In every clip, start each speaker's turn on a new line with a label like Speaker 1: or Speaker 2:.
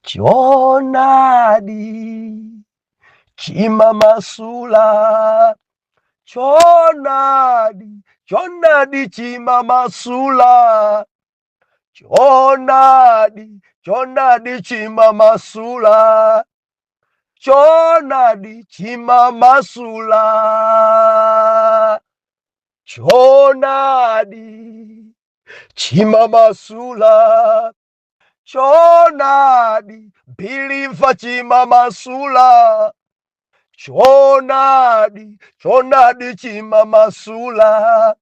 Speaker 1: Chonadi chimamasula, chonadi chimamasula, chonadi chimamasula, chonadi chimamasula, chonadi chimamasula, chonadi biliva chimamasula, chonadi chimamasula,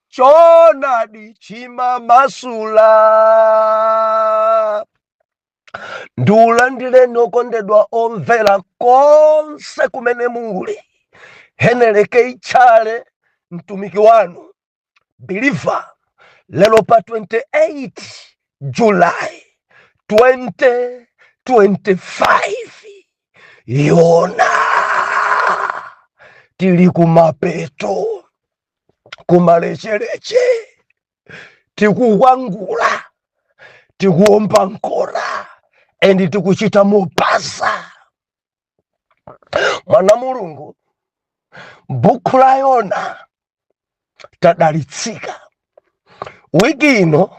Speaker 1: chonadi chimamasula. Ndulandile nokondedwa omvera konse kumene muli, heneleke ichale mtumiki wanu believer lelo pa 28 July 2025 yona tili kumapeto kumalechereche tikukwangula tikuomba nkora endi tikuchita mupasa. Mwana Mulungu, buku la Yona tadalitsika. Wiki ino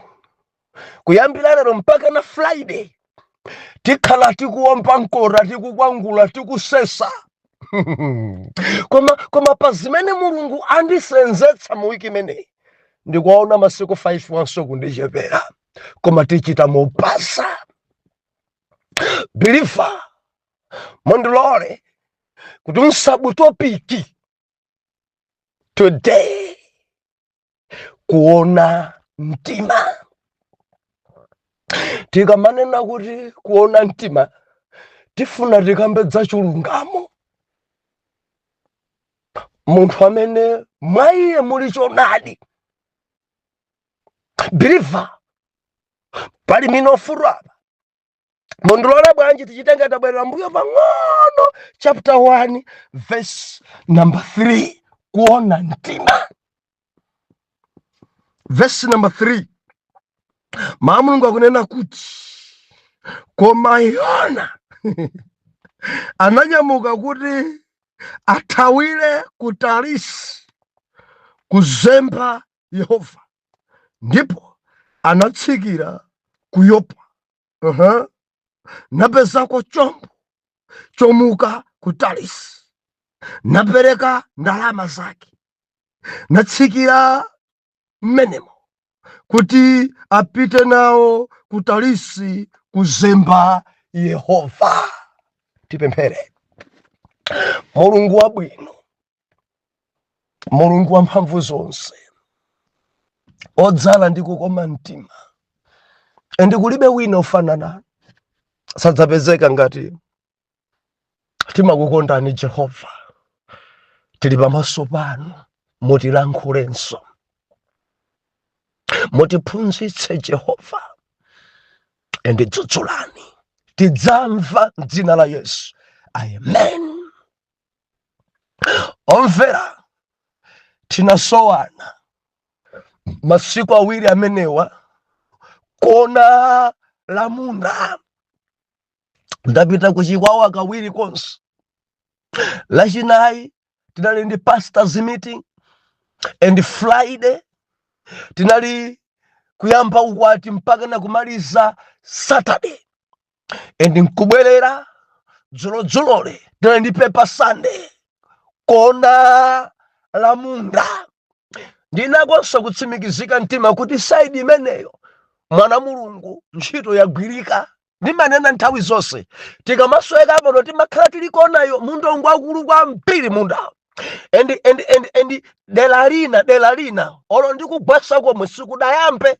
Speaker 1: kuyambira lero mpaka na Friday tikhala tikuomba nkora tikukwangula tikusesa. koma pazimene Mulungu andisenzetsa mu wiki imeneyi ndikuwaona masiku 5 wanso kundichepera, koma tichita mupasa. Believer, mondilole kuti unsabu topiki today, kuona mtima. Tikamanena kuti kuona mtima, tifuna tikambedza chilungamo. Munthu amene mwaiye muli chonadi. Believer, pali minofuru apa. Mondilole bwanji tichitenga tabwera mbuyo pang'ono chapter 1 verse number 3, kuona mtima. Verse number 3, Mulungu akunena kuti koma Yona ananyamuka kuti athawire ku Tarisi kuzemba Yehova, ndipo anatsikira ku Yopa. Napezako chombo chomuka ku Tarisi, napereka ndalama zake, natsikira mmenemo kuti apite nawo ku Tarisi kuzemba Yehova. Tipemphere. Mulungu wabwino, Mulungu wa mphamvu zonse, odzala ndi kukoma mtima, endi kulibe wina ofanana, sadzapezeka ngati timakukondani Jehova. Tili pamaso panu, mutilankhulenso, mutiphunzitse Jehova, endi dzudzulani, tidzamva m'dzina la Yesu. Amen. Omvera, tinasowana masiku awiri amenewa kuona lamuna. Ndapita kuchikwawa kawiri konse. Lachinayi tinali ndi pastors meeting, and Friday tinali kuyamba ukwati mpaka na kumaliza Saturday, and nkubwerera dzulole tinali ndi paper Sunday kuona lamunda. Ndinakonso kutsimikizika mtima kuti saidi imeneyo mwana Mulungu ntchito yagwirika. Ndimanena nthawi zonse tikamasweka apo timakhala tili konayo mundongo akulu kwambiri munda. And delalina olo ndikugwesa komwe sikudayambe,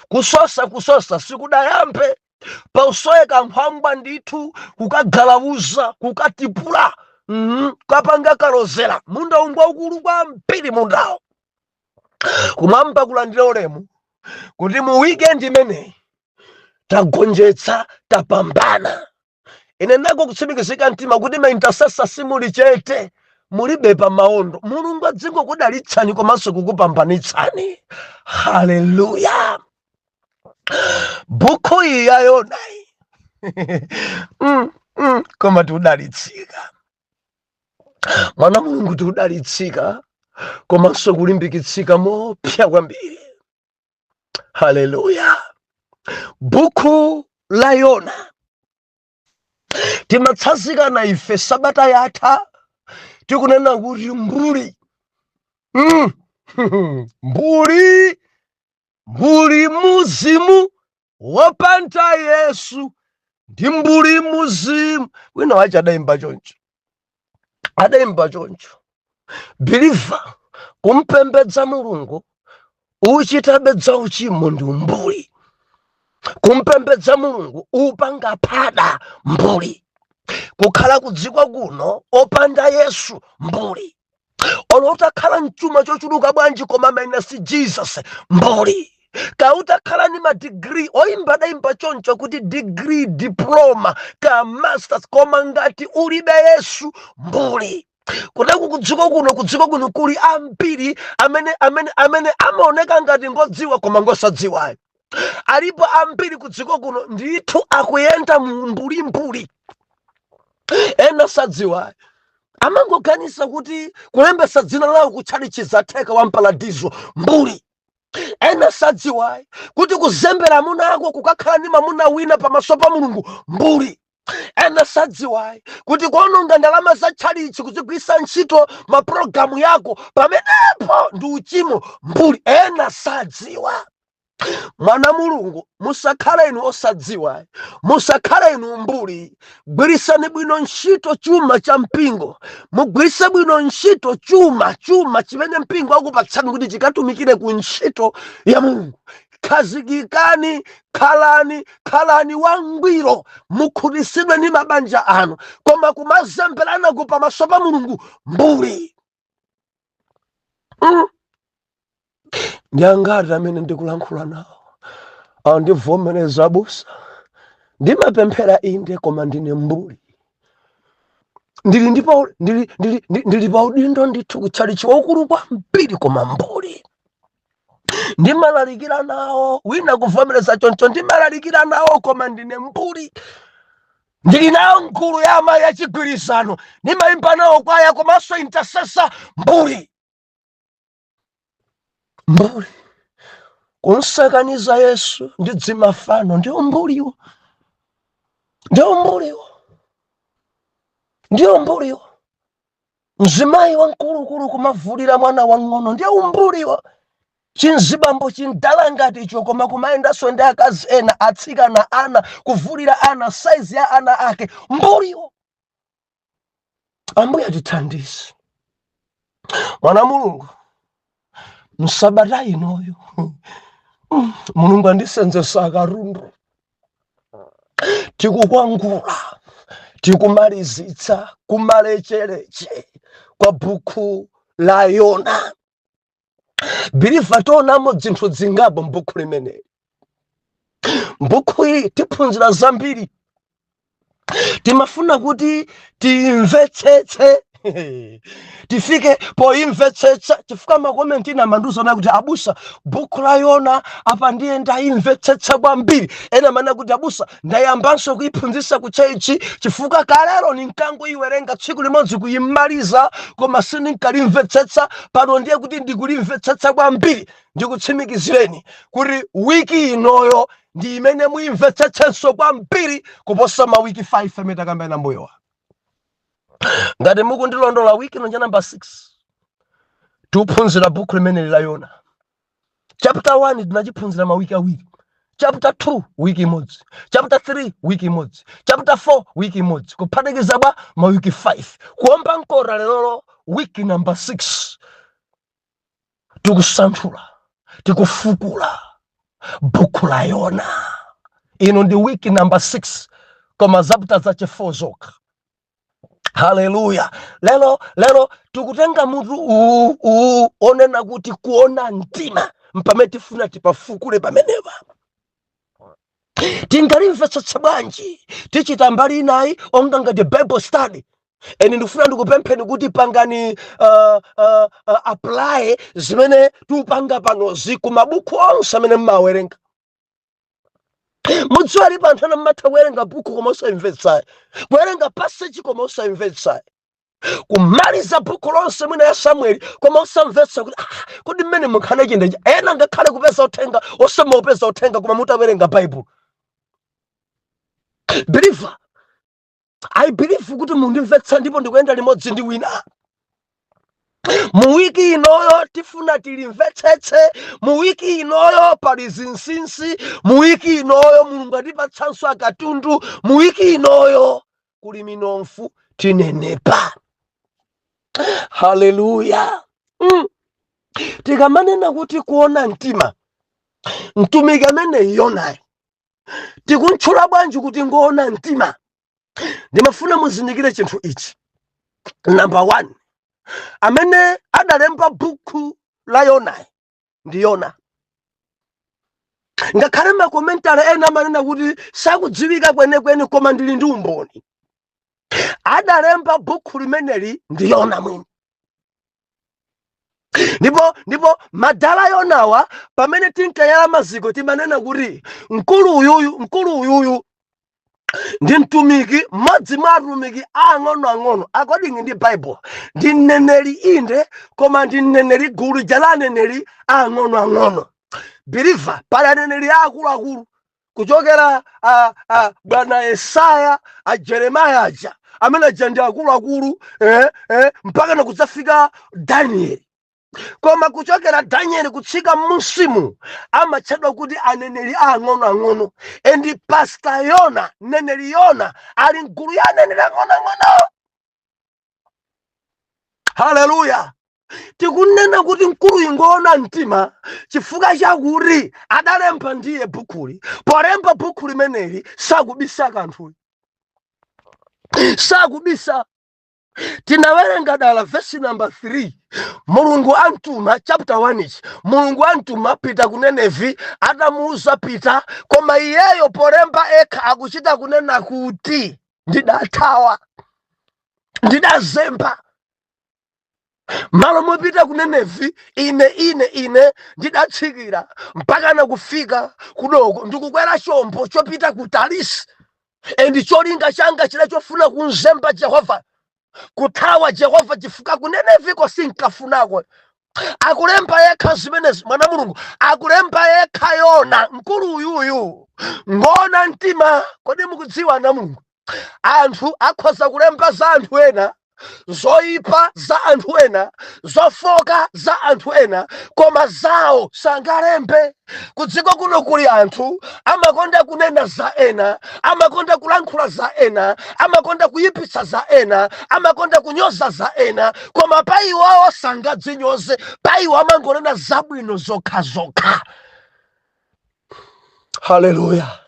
Speaker 1: kusosa sikudayambe, pausweka mphwamba ndithu kukagalawuza kukatipula kapanga kalozera mundongo akulu kwambiri mundawo. Kumwamba kulandira ulemu kuti mu weekend imeneyi tagonjetsa, tapambana. Ine nako kutsimikizika mtima kuti ma intercessor simuli chete, mulibe pa maondo. Mulungu adzingo kudalitsani komanso kukupambanitsani. Haleluya. Buku iyi ya Yona Koma tiudalitsika mwana Mulungu, tiudalitsika komanso kulimbikitsika mopya kwambiri. Haleluya. Buku la Yona timatsazikana ife sabata yatha tikunena kuti mbuli mbuli muzimu wopanda Yesu ndi mbuli muzimu. Wina wache adayimba choncho. Believer kumpembedza Mulungu uchitabedza uchimo ndi mbuli. Kumpembedza Mulungu upanga pada mbuli. Kukhala kudziko kuno opanda Yesu mbuli. Utakhala mchuma chochuluka bwanji koma minus Jesus mbuli. Ka utakhala ni madegree oyimba dayimba choncho kuti degree, diploma, ka masters, koma ngati ulibe Yesu mbuli. Kunaku kudziko kuno kuli ambiri amene amaoneka ngati ngodziwa koma ngosadziwa. Alipo ambiri kudziko kuno ndithu akuyenda mbuli. Ena sadziwa amangoganisa kuti kulembesa dzina lawo kutchali chizatheka wa mpaladizo mbuli. Ena sadziwa kuti kuzembera amuna ako kukakhala ndi mamuna wina pamaso pa Mulungu mbuli. Ena sadziwa kuti kuononga ndalama za tchalichi kuzigwisa ntchito mapulogalamu yako pamenepo ndi uchimo mbuli. Ena sadziwa. Mwana Mulungu, musakhala inu osadziwa, musakhala inu mbuli. Gwirisani bwino ntchito chuma cha mpingo. Mugwirise bwino ntchito chuma chimene mpingo akupatsani kuti chikatumikire ku ntchito ya Mulungu. Khazikikani, khalani wangwiro, mukhutisidwe ni mabanja anu, koma kumazemberana pamaso pa Mulungu mbuli. Ndi angati amene ndikulankhula nawo ndivomereza abusa ndimapemphera inde koma ndine mbuli. Ndili pa udindo ndithu kutchalichi waukulu kwambiri koma mbuli. Ndimalalikira nawo, wina kuvomereza choncho, ndimalalikira nawo koma ndine mbuli. Ndili nawo nkulu yama ya chigwirizano, ndimayimba nawo kwaya komanso intercessor mbuli. Mbuli kunsakaniza Yesu ndi dzimafano ndiwo mbuliwo. Mzimayi wankulukulu kumavulira mwana wang'ono ndiwo mbuliwo. Chinzibambo chindala ngati icho koma kumayendanso ndi akazi ena atsikana ana kuvulira ana saizi ya ana ake mbuliwo. Ambuye atithandize. Mwana Mulungu, msabata inoyo Mulungu andisenzesa akarundu. Tikukwangula, tikumalizitsa kumalechereche kwa buku la Yona. Believer tionamo zinthu zingapo mbuku limene. Mbuku iyi tiphunzira zambiri. Timafuna kuti timvetsetse. Tifike poimvetsetsa chifukwa makomenti na manduzo na kuti abusa buku la Yona apa ndiye ndaimvetsetsa kwambiri. Ena mana kuti abusa ndayambanso kuiphunzitsa kuchechi chifukwa kalero ninkangoiwerenga tsiku limodzi kuyimaliza koma sindinkalimvetsetsa. Pano ndiye kuti ndikulimvetsetsa kwambiri. Ndikutsimikizireni kuti wiki inoyo ndi imene muimvetsetsenso kwambiri kuposa mawiki 5 amene takambirana mbuyowa. Ngati mukundilondola wiki ino nja number 6 tiphunzira buku limene la Yona. Chapter 1 tinachiphunzira mawiki awiri. Chapter 2 wiki imodzi. Chapter 3 wiki imodzi. Chapter 4 wiki imodzi. Kuphatikiza bwa mawiki 5. Kuomba nkora lero wiki number 6. Tikusanthula, tikufukula buku la Yona. Ino ndi wiki number 6 koma zapita zache 4 zokha. Haleluya. Lelo tukutenga mutu onena kuti kuona mtima mpamene tifuna tipafukule pamenepa. Tingalimvetsetsa bwanji tichita mbali nayi onga ngati Bible study. Eni ndikufuna ndikupempheni kuti pangani apply zimene tupanga panozi ku mabuku onse amene mmawerenga. mudziwa lipo anthu amati kuwerenga buku koma osaimvetsa, kuwerenga passage koma osaimvetsa, kumaliza buku lonse mwina ya Samueli koma osamvetsa kuti kodi mmene mukhale chinde ena ngakhale kupeza uthenga osamupeza uthenga koma mutawerenga Bible. Believer, I believe kuti mundimvetsa ndipo ndikuyenda limodzi ndi wina. Mu wiki inoyo tifuna tilimvetsetse, mu wiki inoyo pali zinsinsi, mu wiki inoyo Mulungu atipatsanso akatundu, mu wiki inoyo kuli minomfu tinenepa. Haleluya. Tikamanena kuti kuona mtima, mtumiki amene Yona tikuntchula bwanji kuti ngoona mtima? Ndimafuna muzindikire chinthu ichi. Number 1, amene adalemba buku la Yona ndi Yona. Ngakhale makomentari ena amanena kuti sakudziwika kwenikweni koma ndili ndi umboni. Adalemba buku limeneli ndi Yona mwini. Ndipo madala Yonawa pamene tinkayala maziko timanena kuti mkulu uyuyu ndi mtumiki mmodzi mwa atumiki ang'onoang'ono according ndi Bible. Ndi mneneri inde koma ndi mneneri gulu la aneneri ang'onoang'ono. Believer, pali aneneri akuluakulu kuchokera bwana Yesaya, Jeremiah aja amene aja ndi akuluakulu mpaka na kudzafika Danieli. Koma kuchokera Danieli kutsika musimu amatchedwa kuti aneneri ang'onoang'ono. And Pastor Yona, neneri Yona ali mgulu ya aneneri ang'onoang'ono. Haleluya. Tikunena kuti mkulu ingoona mtima chifukwa chakuti adalemba ndiye bukuli. Polemba buku limeneli sakubisa kanthu. Sakubisa. Tinawerenga dala verse number 3. Mulungu antuma chapter 1 Mulungu antuma Pita ku Nineve, adamuuza Pita koma iyeyo polemba ekha akuchita kunena kuti ndidathawa, ndidazemba. Malo mopita ku Nineve ine ndidatsikira mpaka na kufika kudoko ndikukwera chombo chopita ku Tarisi. And cholinga changa chofuna kunzemba Jehova, kuthawa Jehova chifukwa ku Nineve ko sinkafunako. Akulemba yekha zimenezi mwana Mulungu, akulemba yekha Yona mkulu uyuyu ngona mtima. Kodi mukudziwa na Mulungu anthu akhoza kulemba za anthu ena, zoyipa za anthu ena, zofoka za anthu ena, koma zawo sangalembe. Kudziko kuno kuli anthu amakonda kunena za ena, amakonda kulankhula za ena, amakonda kuyipitsa za ena, amakonda kunyoza za ena, koma pa iwawo sangadzinyoze, pa iwo amangonena zabwino zokhazokha. Haleluya.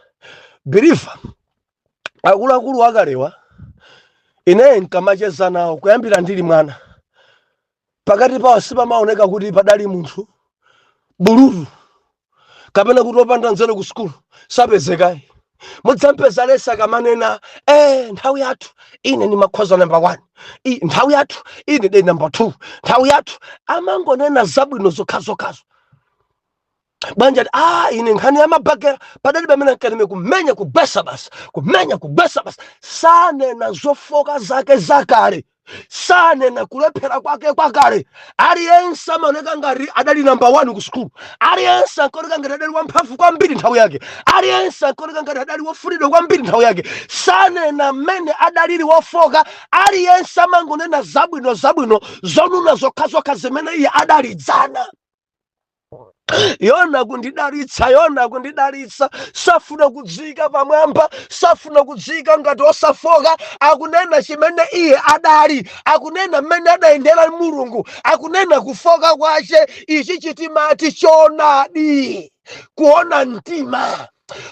Speaker 1: Believer, akuluakulu akalewa ine nkamacheza nawo kuyambira ndili mwana. Pakati pawo sipamaoneka kuti padali munthu bululu kapena kuti opanda nzeru ku sukulu sapezekayi. Mudzapeza lesa kamanena nthawi yathu ine ni makhoza number 1, nthawi yathu ine de number 2, nthawi yathu amangonena zabwino zokhazokhazo. Banja ine nkhani ya mabagera padali pamene nkaneme kumenya kugwesa basi, kumenya kugwesa basi. Sanena zofoka zake zakale, sanena kulephera kwake kwakale. Aliyense amaoneka ngati adali number 1 ku sukulu, aliyense ankaoneka ngati adali wamphamvu kwambiri nthawi yake, aliyense ankaoneka ngati adali wofunidwa kwambiri nthawi yake. Sanena mmene adalili wofoka, aliyense amangonena zabwino zonuna zokhazokha zimene iye adalidzana. Yona kundidalitsa, safuna kudzika pamwamba, safuna kudzika ngati osafoka. Akunena chimene iye adali, akunena mmene adayendera Mulungu, akunena kufoka kwace. Ichi chitimati choonadi, kuona mtima.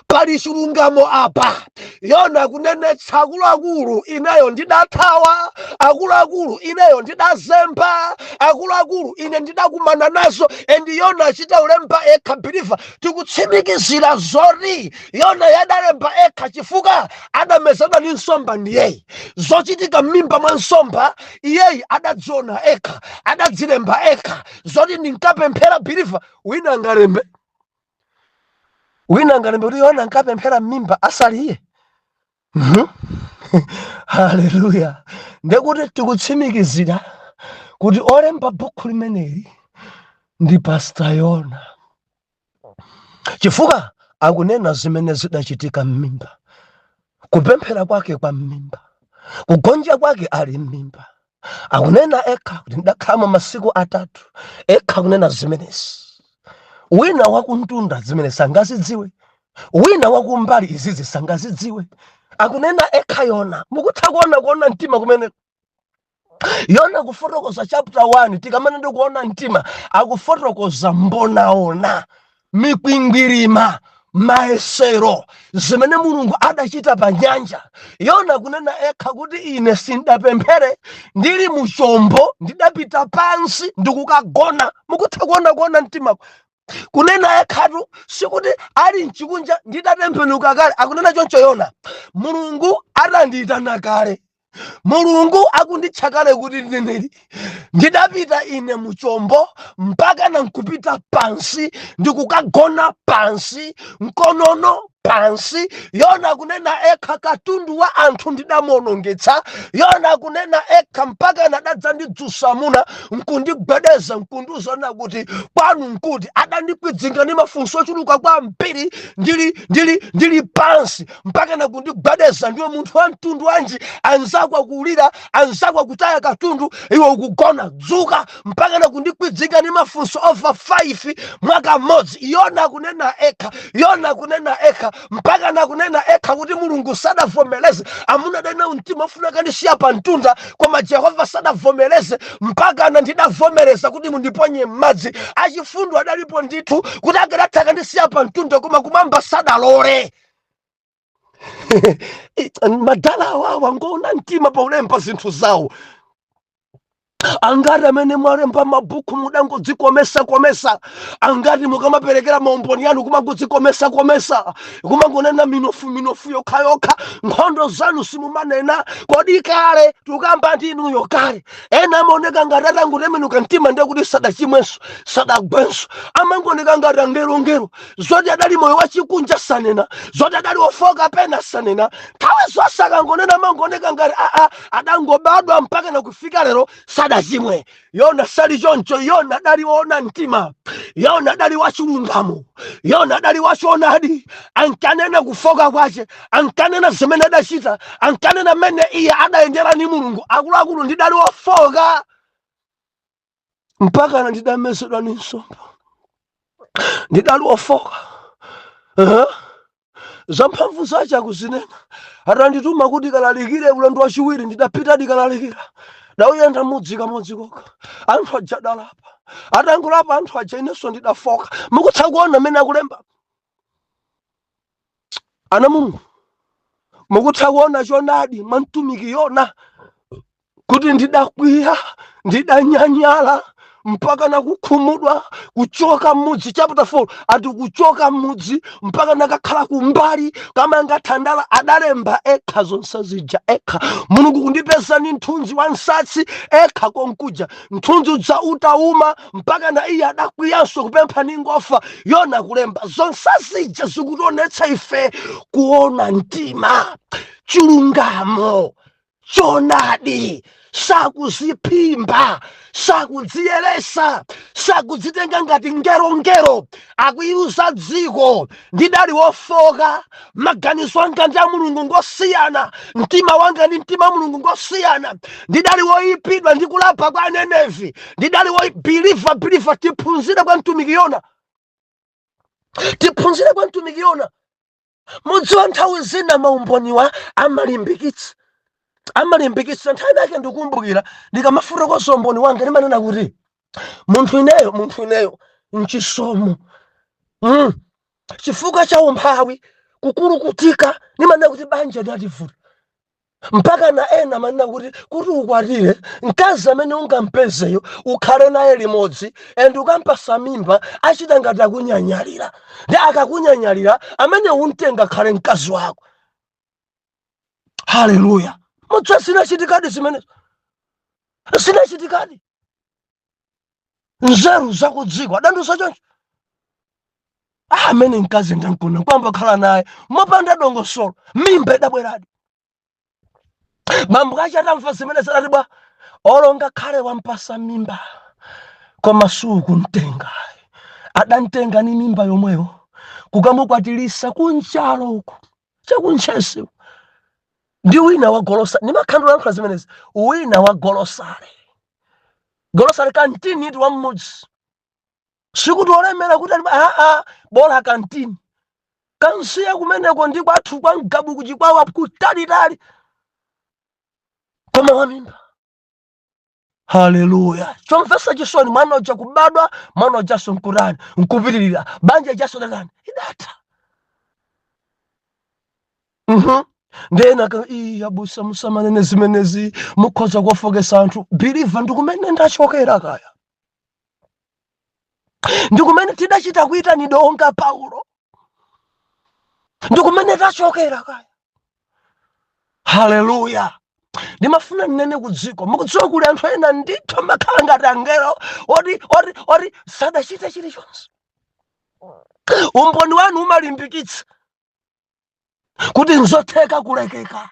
Speaker 1: Pali chilungamo apa. Yona kunenetsa akuluakulu ineyo ndidathawa, akuluakulu ineyo ndidazemba, akuluakulu ine ndidakumana nazo. And Yona achita ulemba ekha. Believer, tikutsimikizira zoti Yona yadalemba ekha chifukwa adamezana ndi nsomba ndiyeyi. Zochitika m'mimba mwa nsomba iyeyi adadziona ekha, adadzilemba ekha. Zoti ndinkapemphera believer wina angalembe, wina ngalembe kuti Yona nkapemphera mimba asaliye. Haleluya. Ndekuti tikutsimikizira kuti olemba buku limeneli ndi Pastor Yona, chifukwa akunena zimene zidachitika m'mimba, kupemphera kwake kwa m'mimba, kugonja kwake ali m'mimba. Akunena ekha kuti ndakhala masiku 3 ekha kunena zimenezi. Wina wakuntunda zimene sangazidziwe, wina wakumbali izizi sangazidziwe. Akunena ekha Yona. Mukutha kuona mtima kumene Yona kufotokoza chapter 1 tikamene ndikuona mtima akufotokoza mbonaona, mikwingwirima, maesero zimene Mulungu adachita pa nyanja. Yona kunena ekha kuti ine sindapemphere ndili mu chombo, ndidapita pansi ndikukagona. Mukutha kuona mtima kunena ekhatu sikuti ali mchikunja ndidatembenuka kale. Akunena choncho Yona, Mulungu adandiyitana kale, Mulungu akunditcha kale kuti ndineneri, ndidapita ine mu chombo mpaka na nkupita pansi ndikukagona pansi, mkonono pansi. Yona kunena ekha katundu wa anthu ndidamonongetsa. Yona kunena ekha mpaka nadadza ndidzusa muna nkundigwedeza nkunduzona kuti kwanu nkuti. Adandikwidzinga ndi mafunso ochuluka kwambiri ndili pansi mpaka na kundigwedeza. Ndiwe munthu wa mtundu wanji? Anzakwa kulira, anzakwa kutaya katundu, iwe ukugona. Dzuka mpaka na kundigwidzinga ndi mafunso over 5 mwaka mmodzi. Yona kunena ekha, Yona kunena ekha mpaka na kunena ekha kuti Mulungu sadavomereze. Amuna dena mtima ofuna kandisiya pa mtunda, koma Jehova sadavomereze mpaka na ndidavomereza kuti mundiponye m'madzi. Achifundo adalipo ndithu kuti akanatha kandisiya pa mtunda, koma kumamba sadalole. Madala awawa ngoona mtima pa ulemba zinthu zawo. Angati amene mwalemba mabuku mudangodzikomesa, angati mukamaperekera maumboni yanu kumangodzikomesa, kumangonena minofu yokha. Nkhondo zanu simumanena. Kodi kale tukamba ndinuyo kale ena amaoneka ngati atangotembenuka mtima ndekuti sadachimwenso, sadagwenso. Amangoneka ngati angelo, zoti adali moyo wachikunja sanena, zoti adali ofoka pena sanena. Nthawi zonse akangonena amangoneka ngati adangobadwa mpaka na kufika lero sadachimwe. Yona sali choncho. Yona adali woona mtima, Yona adali wachilungamo, Yona adali wachoonadi. Ankanena kufoka kwace, ankanena zimene adachita, ankanena mene iye adayendera ni Mulungu. Akuluakulu ndidali wofoka mpaka na ndidamezedwa ni nsomba, ndidali wofoka. Zamphamvu zace akuzinena. Atandituma kuti kalalikire ulendo wachiwiri, ndidapita ndikalalikira. Dauyenda mudzi kamodzi kokha, anthu aja adalapa. Atangolapa anthu aja inenso ndidafoka. Mukutha kuona mene akulemba ana Mulungu. Mukutha kuona chonadi mwa mtumiki Yona kuti ndidakwiya, ndidanyanyala mpaka na kukhumudwa, kuchoka mudzi. Chapter 4 ati kuchoka mudzi mpaka nakakhala kumbali kama ngathandala. Adalemba ekha zonse zija ekha. Mulungu kundipeza ni mthunzi wa nsatsi ekha konkuja. Mthunzi udza utauma mpaka na iye adakwiyanso kupempha ningofa. Yona kulemba zonse zija zikutionetsa ife kuona mtima, chilungamo, chonadi. Sakuziphimba, sakudziyelesa, sakudzitenga ngati ngero. Akuiuza dziko. Ndidali wofoka, maganizo anga ndi a Mulungu ngosiyana, mtima wanga ndi mtima wa Mulungu ngosiyana. Ndidali woyipidwa ndi kulapa kwa Nenevi, ndidali woyibeliva. Tiphunzire kwa mtumiki Yona, tiphunzire kwa mtumiki Yona. Mudziwa nthawi zina maumboniwa amalimbikitsa, nthawi yake ndikumbukira ndikamafotokoza umboni wanga ndimanena kuti munthu ineyo mchisomo, chifukwa cha umphawi kukulukutika, ndimanena kuti banja ndativuta. Mpaka na ena manena kuti ukwatire mkazi amene ungampezeyo ukhale naye limodzi, and ukampasa mimba achita ngati akunyanyalira. Ndi akakunyanyalira amene untenga khale mkazi wako. Haleluya. Mutswa zinachitikadi zimenezo, zinachitikadi. Nzeru zakudzikwa adandusa choncho. amene mkazi ndankuna kwamba khala naye mopanda dongosolo mimba idabweradi. Bambo kachi atamva zimene zidati bwa olonga khale wampasa mimba koma sukumtenga, adantenga ni mimba yomweyo kukamukwatilisa kunchalo uku chakunchesi ndi wina wa Golosale. Nimakhandula nkhola zimenezi, wina wa Golosale kantini iti wamudzi sikuti olemera kuti bola kantini kansiya kumeneko ndi kwathu kwa Mgabu kuchikwawa kutalitali koma wa mimba. Haleluya. Chomvesa chisoni mwana uja kubadwa, mwana ujaso nkurani nkupitirira banja jaso ndani idata. Ndena ka abusa musamanene zimenezi mukhoza kuwafokesa anthu. Believe ndikumene ndachokera kaya, ndikumene tidachita kuita ni donga Paulo, ndikumene tachokera kaya. Haleluya. Ndimafuna nene kudziko mukudziwa kuli anthu ena ndithu makhala ngati angelo oti sadachita chilichonse. Umboni wanu umalimbikitsa kuti nzotheka kulekeka,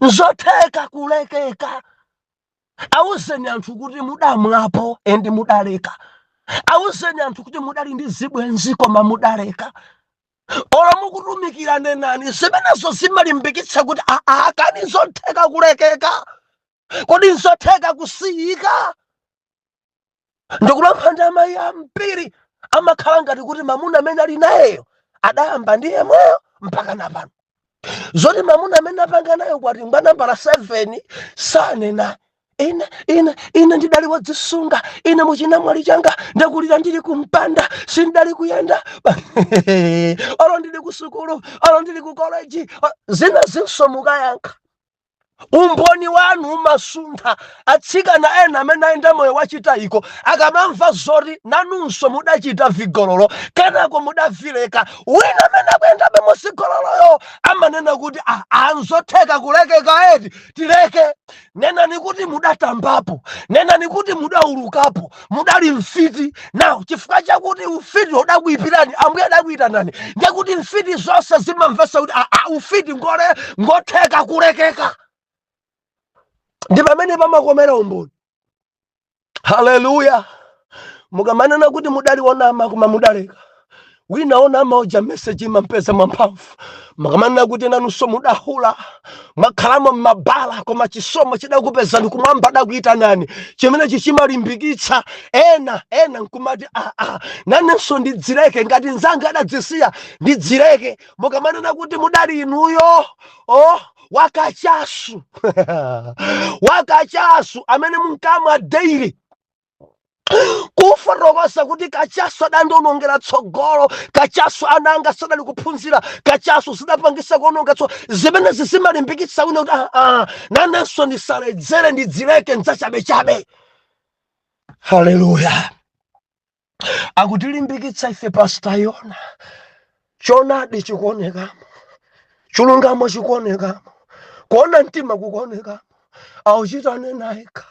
Speaker 1: nzotheka kulekeka. Awuzeni anthu kuti mudamwapo endi mudaleka, awuzeni anthu kuti mudali ndi zibwenzi koma mudaleka. Ola mukutumikira nenani zimenezo zimalimbikitsa kuti kani nzotheka kulekeka, kodi nzotheka kusiyika. Ndikulamphanda amayi ambiri amakhala ngati kuti mamuna amene ali nayeyo adayamba ndiye moyo mpaka napano, zoti mamuna amene apanga nayo kwati ngwa nambala 7 sanena ine ndidali wadzisunga, ine muchinamwali changa ndakulira ndili kumpanda sindali kuyenda olo ndili kusukulu olo ndili ku college zina zinsomuka yankha. Umboni wanu umasuntha. Atsikana ena amene ayenda moyo wachitayiko akamamva zoti nanunso mudachita vigololo kenako mudavileka, wina amene akuyendabe musigololoyo amanena kuti anzotheka kulekeka eti tileke. Nenani kuti mudatambapo, nenani kuti mudaulukapo, mudali mfiti. Nawo chifukwa chakuti ufiti udakuyipirani ambuye adakuyitanani ndekuti mfiti zonse zimamvesa kuti ufiti ngotheka kulekeka. Ndi pamene pamakomera umboni. Haleluya. Mukamanena kuti mudali onama koma mudaleka, wina onama oja message mampeza mwamphamvu. Mukamanena kuti nanunso mudahula mwakhalamo mmabala koma chisomo chidakupezani kumwamba adakuyitanani chimene chimalimbikitsa ena nkumati nanenso ndidzileke ngati nzanga adadzisiya ndidzileke. Mukamanena kuti mudali inuyo wakachasu wakachasu amene munkamwa daily kufotokoza kuti kachasu adandonongera tsogolo, kachasu ananga sadali kuphunzira, kachasu sidapangisa kuononga zimenezi zimalimbikitsa wina kuti nanenso ndisaledzere ndidzileke nzachabechabe. Haleluya. Akutilimbikitsa ife Pastor Yona. Choonadi chikuonekamo, chilungamo chikuonekamo, kuona mtima kukuonekamo, auchitane nayeka.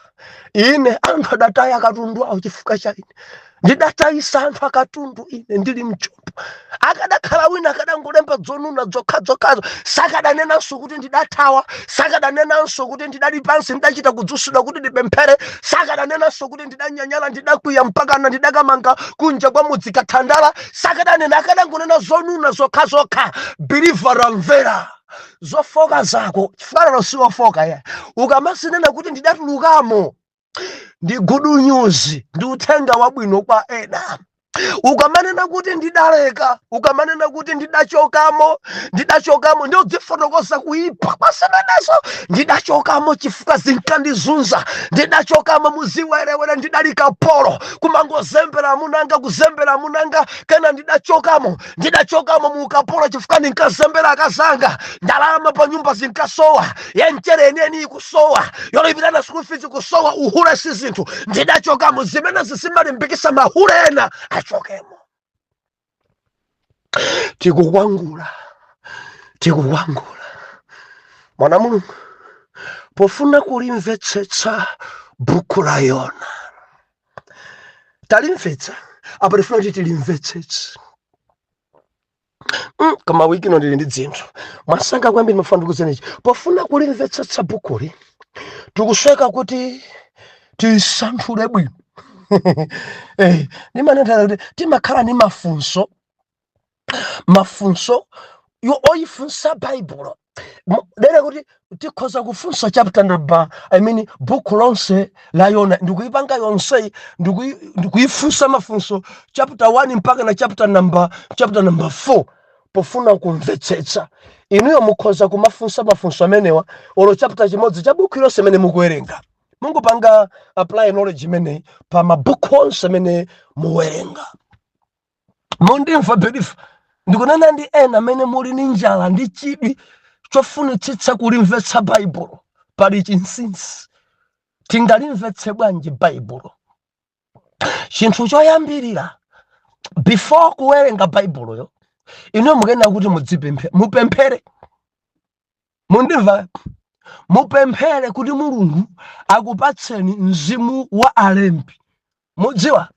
Speaker 1: Ine anthu adataya akatundu awo chifukwa cha ine, ndidatayisa anthu akatundu ine ndili mchombo. Akadakhala wina akadangolemba dzonuna zokhazokhazo sakadanenanso kuti ndidathawa, sakadanenanso kuti ndidali pansi ndidachita kudzusidwa kuti ndipemphere, sakadanenanso kuti ndidanyanyala ndidakwiya mpakana ndidakamanga kunja kwa mudzi kathandala, sakadanena. Akadangonena zonuna zokhazokha. Believer amvera zofoka zako chifukwa siwofoka ya ukamasinena kuti ndidatulukamo ndi good news, ndi uthenga wabwino kwa ena. Ukamanena kuti ndidaleka, ukamanena kuti ndidachokamo ndio dzifotokoza kuipa kwasemenezo. Ndidachokamo chifukwa zinkandizunza, ndidachokamo muziwerewere ndidali kapolo kumangozembera munanga kuzembera munanga kana ndidachokamo mukapolo chifukwa ndinkazembera akazanga, ndalama pa nyumba zinkasowa, yenchere eneni kusowa, yolipirana school fees kusowa, uhule si zinthu. Ndidachokamo zimenezi zimalimbikitsa mahule ena achokemo. Tikukwangula mwana Mulungu pofuna kulimvetsetsa buku la Yona. Talimvetsa apa tifuna kuti tilimvetsetse. kama wiki ino ndili ndi dzinthu mwasanga kwambiri mafuna ndikuzenechi pofuna kulimvetsetsa bukuli tikusweka kuti tisanthule bwino. Ndimanena kuti timakhala ni mafunso yo oyifunsa baibulo dere kuti tikhoza kufunsa chapter number buku lonse la Yona ndikuyipanga yonse ndikuyifunsa mafunso chapter 1 mpaka na chapter number 4 pofuna kumvetsetsa. Inuyo mukhoza kumafunsa mafunso amenewa olo chapter chimodzi cha buku lonse mene mukuwerenga. Mungu panga apply knowledge mene pa mabuku onse mene muwerenga. Mundimva belief ndikunena ndi ena mene muli ni njala ndi chidwi chofunitsitsa kulimvetsa baibulo pali chinsinsi tingalimvetse bwanji baibulo. Chinthu choyambirira before kuwerenga baibulo yo ino mukena kuti mupemphere. Mundimva mupemphere kuti Mulungu akupatseni mzimu wa alembi. Mudziwa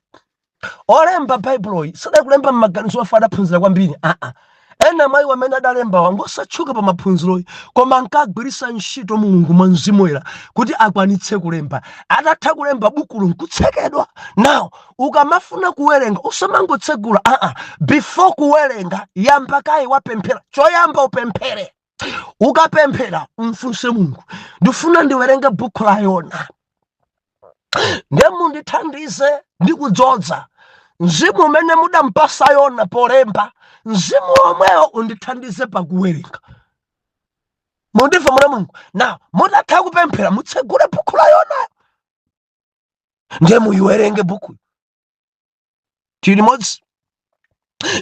Speaker 1: olemba baibulo sada kulemba maganizo afada phunzira kwambiri ena mayi wamene adalemba wangosatchuka pa maphunziro koma ankagwirisa ntchito Mulungu mwa mzimu era kuti akwanitse kulemba. Atatha kulemba bukulo nkutsekedwa. Now ukamafuna kuwerenga usamangotsegula before kuwerenga yamba kai wapemphera. Choyamba upemphere. Ukapemphera mfunse Mulungu ndifuna ndiwerenge buku la Yona ndimundithandize ndikudzodza mzimu umene mudampasa Yona polemba mzimu omwewo undithandize pakuwerenga. Mundimva mwana Mulungu. Na mutatha kupemphera mutsegule buku la Yona ndiye muyiwerenge buku tili modzi.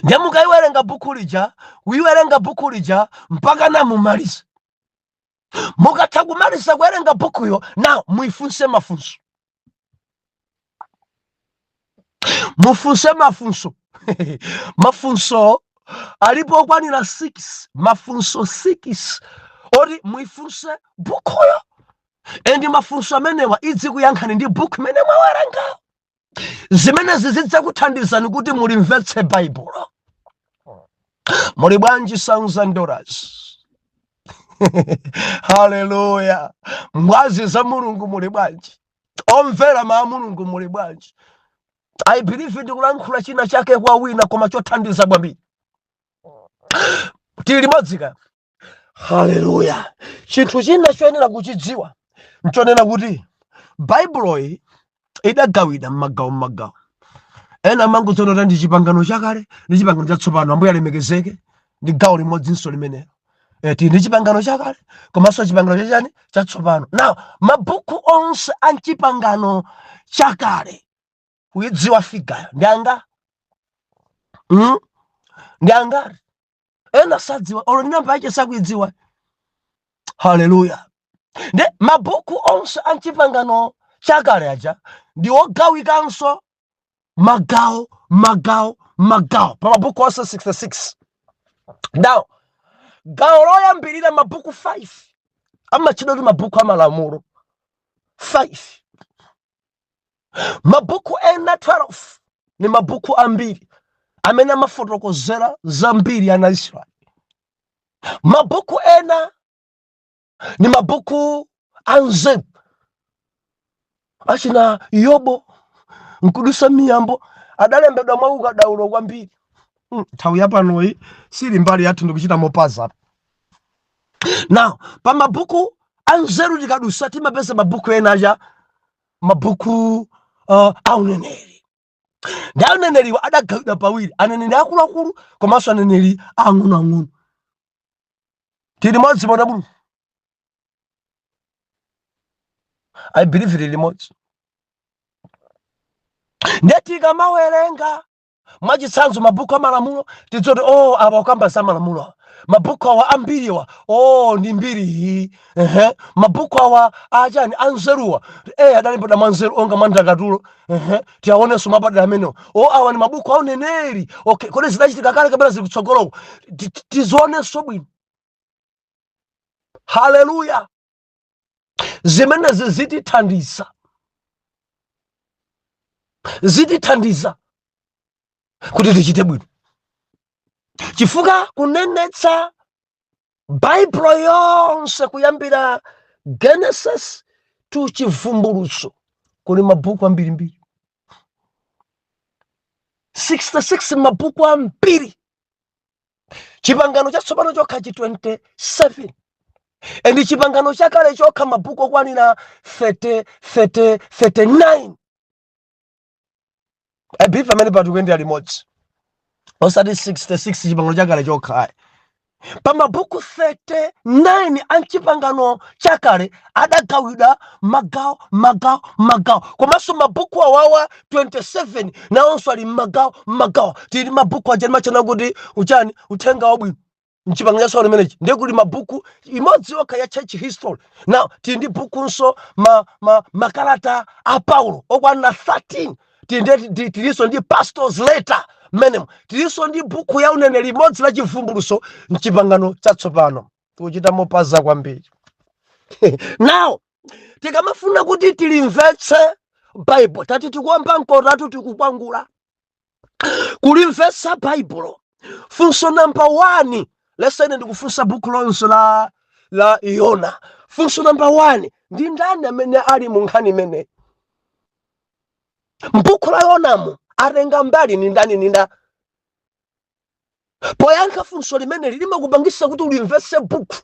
Speaker 1: Ndiye mukayiwerenga buku lija uyiwerenga buku lija mpaka na mumalize. Mukatha kumaliza kuwerenga bukuyo na muifunse mafunso. Mufunse mafunso. Mafunso alipo kwanira 6 mafunso 6 ori muifunse bukuyo endi mafunso amenewa idzi kuyankhani ndi buku mene mwawerenga zimene zizidza kuthandizani kuti mulimvetse baibulo. Muli bwanji sons and daughters? Hallelujah. Mwazi za Mulungu muli bwanji? Omvera ma Mulungu muli bwanji? I believe ndikulankhula china chake kwa wina koma chothandiza kwambiri. Tili modzika. Hallelujah. Chinthu china choyenera kuchidziwa nchonena kuti baibulo iyi idagawidwa m'magawo. Ena mangotsonera ndi chipangano chakale ndi chipangano chatsopano. Ambuye alemekezeke ndi gawo limodzinso limenelo. Ndi chipangano chakale komanso chipangano chachani chatsopano. Now mabuku onse a chipangano chakale kuyidziwa figayo ndianga ndianga ena sadziwa olo namba yake sakuidziwa. Hallelujah. Ndi mabuku onse a chipangano chakale aja ndi ogawikanso magawo pa mabuku onse 66. Now gawo loyambirira mabuku 5 amachidwa kuti mabuku amalamulo 5. Mabuku ena 12 ni mabuku ambiri amene amafotokozera zambiri ana Israeli. Mabuku ena ni mabuku anzeru achina Yobo nkudusa miyambo adalembedwa mwauka daulo kwambiri. Nthawi yapanoyi sili mbali yathu ndikuchita mopaza. Now pa mabuku anzeru tikadusa timapeza mabuku ena aja mabuku auneneri. Ndi auneneriwa adagawidwa pawiri. Aneneri akuluakulu komanso aneneri ang'onoang'ono. Tili modzi mwana Mulungu. I believe tili modzi. Ndeti kamawerenga mwachitsanzo mabuku amalamulo tidzoti apa ukamba za malamulo. Mabuku awa ambiriwa ndi mbiri. Mabuku awa achani anzeruwa adalembedwa mwanzeru onga mwandakatulo. Tiaonenso mabadala amene awa ni mabuku auneneri. Okay, kodi zidachitika kale kapena zili kutsogolo tizionenso bwino. Hallelujah. Zimenezi zitithandiza kuti tichite bwino. chifukwa kunenetsa Bible yonse kuyambira Genesis to Chivumbulutso kuli mabuku ambirimbiri 66 mabuku ambiri. Chipangano chatsopano chokha 27 and chipangano chakale chokha mabuku okwanira 39. I believe amene patukuyendera limodzi osati 66 chipangano chakale chokha. Pa mabuku 39 anchipangano chakale adagawidwa magawo. Komanso mabuku awawa 27 nawonso ali magawo. Tili mabuku ajani machana kuti uchani uthenga wabwino mchipangano chatsopano menechi ndiye kuli mabuku imodzi yokha ya church history. Now tili ndi bukunso makalata a Paulo okwanira 13. Tiliso ndi pastors letter menem. Tiliso ndi buku ya uneneri limodzi la Chivumbulutso mchipangano chatsopano. Tikuchita mopaza kwambiri. Now tikamafuna kuti tilimvetse Bible tati tikuomba nkotatu tikukwangula kulimvetsa Bible. Funso number 1, lesene ndikufunsa buku lonse la Yona. Funso number 1, ndi ndani amene ali mu nkhani imene? Mbuku la Yonamu atenga mbali ni ndani nina? Poyankha funso limene limakupangisa kuti ulimvetse buku.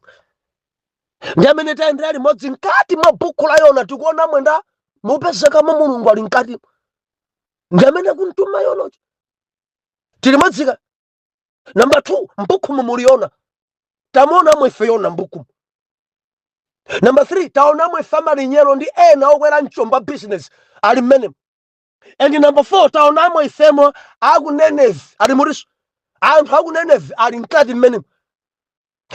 Speaker 1: Ndi amene tayendera limodzi mkati mwa buku la Yona tikuona mwenda mupezeka mwa Mulungu ali mkati. Ndi amene kuntuma Yona tilimodzika. Number 2, mbuku muli Yona. Tamona mwefe Yona mbuku. Number 3, taona mwe family nyelo ndi ena okwera mchomba business ali mmene. And number 4, taona mwe ifemo akuneneve ali muriso. Anthu akuneneve ali mkati mmene.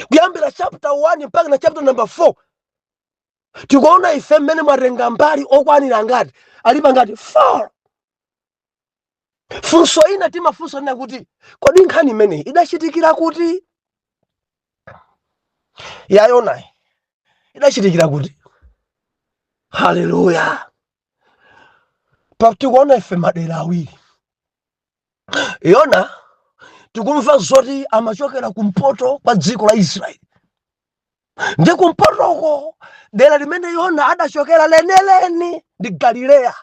Speaker 1: Kuyambira chapter 1 mpaka na chapter number 4 tikuona ife mmene mwatenga mbali okwanira ngati alipa ngati 4. Funso ina timafunso nina kuti kodi nkhani imene idachitikira kuti? Ya Yona idachitikira kuti? Haleluya. Tikuona ife madera awiri. Yona tikumva zoti amachokera kumpoto kwa dziko la Israeli. Ndi kumpotoko dera limene Yona adachokera leneleni ndi Galileya.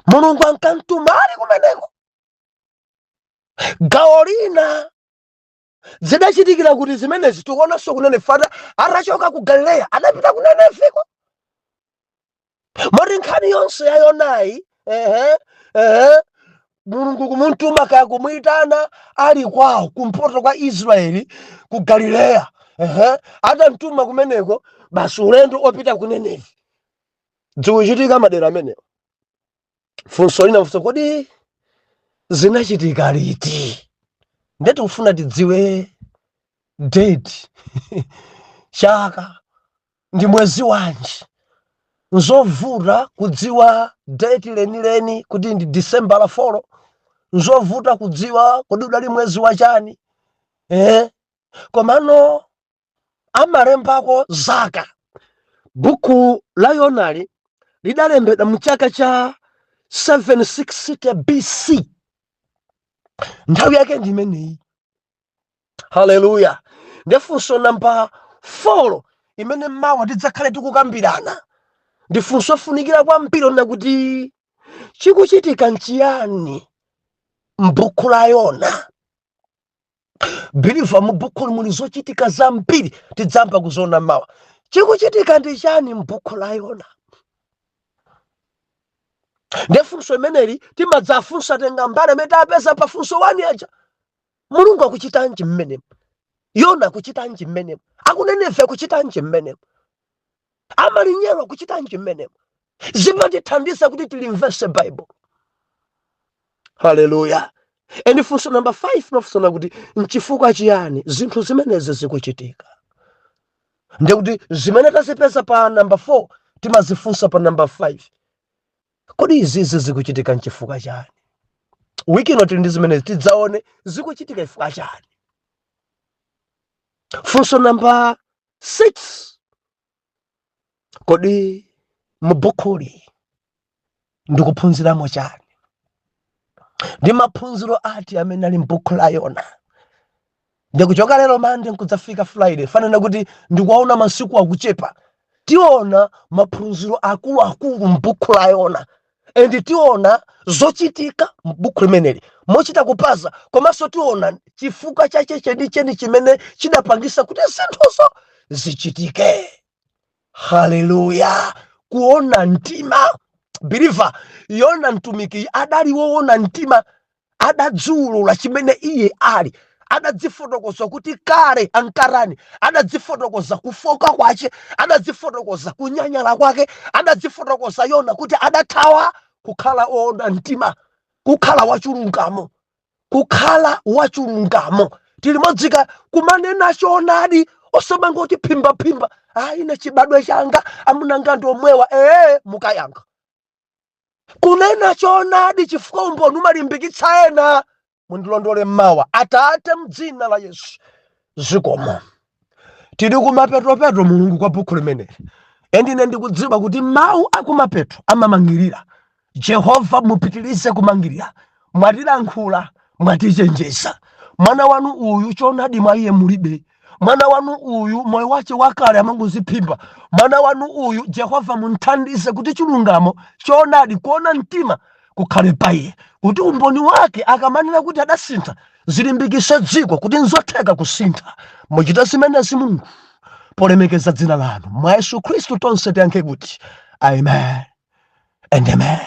Speaker 1: Mulungu ankantuma ali kumeneko. Gawo lina zidachitikira kuti zimenezi tikuonanso kunene fata atachoka ku Galileya adapita ku Nineve. Moti nkhani yonse ya Yonayi Mulungu kumuntuma kaya kumuyitana ali kwawo kumpoto kwa Israeli ku Galileya. Atamtuma kumeneko basi ulendo opita ku Nineve. Zikuchitika madera amenewo. Funso lina funso kodi zinachitika liti? Ndeti ufuna tidziwe date chaka ndi mwezi wanji. Nzovuta kudziwa date lenileni kuti ndi December la 4. Nzovuta kudziwa kodi udali mwezi wachani. Komano amalembako zaka. Buku la Yonali lidalembedwa mu chaka cha 760 BC. Nthawi yake ndi imeneyi. Haleluya. Ndifunso number 4 imene mawa tidzakhale tikukambirana. Ndifunso funikira kwambiri na kuti chikuchitika nchiyani mbuku la Yona. Biliva mu buku muli zochitika zambiri tidzamba kuzona mawa. Chikuchitika ndi chani mbuku la Yona? Ndefunso imeneli timadzafunsa tenga mbale meta apeza pa funso 1 aja. Mulungu akuchitanji mmene? Yona akuchitanji mmene? Akuneneve akuchitanji mmene? Amalinyero akuchitanji mmene? Zimatithandiza kuti tilimvese Bible. Haleluya. And funso number 5 nofuna kuti nchifukwa chiyani zinthu zimenezi zikuchitika. Ndekuti zimene tazipeza pa number 4 timazifunsa pa number 5. Kodi izi zikuchitika nchifukwa chani? Wiki ino ndi zimene tidzaone zikuchitika chifukwa chani. Funso number 6. Kodi mubukuli ndikuphunziramo chani? ndi maphunziro ati amene ali m'buku la Yona. Ndikuchoka lero Mande nkudzafika Friday fanana kuti ndikuwaona masiku akuchepa. Tiona maphunziro akuluakulu m'buku la Yona. Endi tiona zochitika m'buku limeneli mochita kupaza, komanso tiona chifukwa chache chenicheni chimene chidapangisa kuti zinthuzo zichitike. Haleluya. Kuona mtima. Believer, Yona mtumiki adali woona mtima, adadzulula chimene iye ali, adadzifotokoza kuti kale ankarani, adadzifotokoza kufoka kwache, adadzifotokoza kunyanyala kwake, adadzifotokoza Yona kuti adathawa kukhala woona mtima, kukhala wachilungamo, kukhala wachilungamo. Tilimodzika kumanena choonadi osamangoti phimba ine chibadwe changa amunanga ndi omwewa mukayanga. Kunena choonadi chifukwa umboni umalimbikitsa ena. Mundilondole mmawa. Atate m'dzina la Yesu. Zikomo. Tili kumapeto Mulungu kwa buku limeneli. Endine ndikudziwa kuti mawu akumapeto amamangirira. Jehova mupitirize kumangirira. Mwatilankhula, mwatichenjeza. Mwana wanu uyu choonadi mwa iye mulibe. Mwana wanu uyu moyo wache wakale amangoziphimba. Mwana wanu uyu Jehova munthandize kuti chilungamo choonadi kuona mtima kukhale pa iye, kuti umboni wake akamanena kuti adasintha zilimbikitse dziko kuti nzotheka kusintha. Muchita zimenezi Mulungu polemekeza dzina lanu. Mwa Yesu Khristu tonse tiyankhe kuti amen and amen.